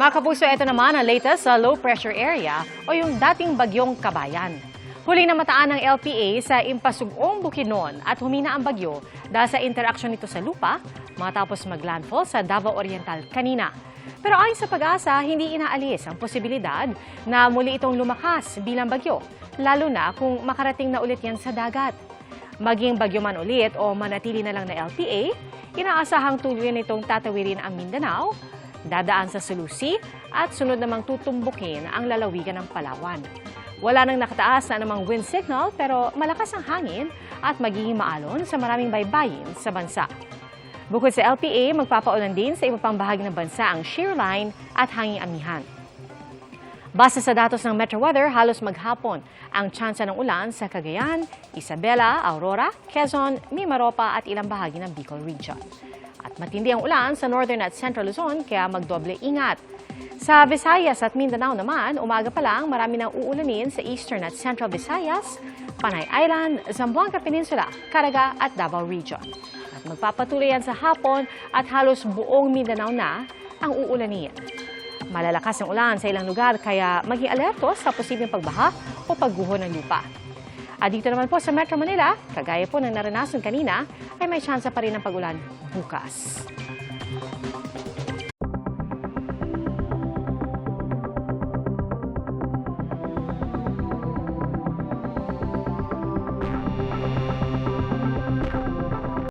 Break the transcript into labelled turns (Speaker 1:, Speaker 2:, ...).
Speaker 1: Mga kapuso, ito naman ang latest sa low pressure area o yung dating bagyong Kabayan. Huling namataan ng LPA sa Impasugong Bukidnon at humina ang bagyo dahil sa interaksyon nito sa lupa matapos maglandfall sa Davao Oriental kanina. Pero ayon sa Pag-asa, hindi inaalis ang posibilidad na muli itong lumakas bilang bagyo, lalo na kung makarating na ulit yan sa dagat. Maging bagyo man ulit o manatili na lang na LPA, inaasahang tuluyan nitong tatawirin ang Mindanao, dadaan sa Sulusi at sunod namang tutumbukin ang lalawigan ng Palawan. Wala nang nakataas na namang wind signal pero malakas ang hangin at magiging maalon sa maraming baybayin sa bansa. Bukod sa LPA, magpapaulan din sa iba pang bahagi ng bansa ang shear line at hanging amihan. Base sa datos ng Metro Weather, halos maghapon ang tsansa ng ulan sa Cagayan, Isabela, Aurora, Quezon, Mimaropa at ilang bahagi ng Bicol Region. At matindi ang ulan sa Northern at Central Luzon kaya magdoble ingat. Sa Visayas at Mindanao naman, umaga pa lang marami nang uulanin sa Eastern at Central Visayas, Panay Island, Zamboanga Peninsula, Caraga at Davao Region. At magpapatuloy yan sa hapon at halos buong Mindanao na ang uulanin. Malalakas ang ulan sa ilang lugar kaya maging alerto sa posibleng pagbaha o pagguho ng lupa. At dito naman po sa Metro Manila, kagaya po ng naranasan kanina, ay may tsansa pa rin ng pag-ulan bukas.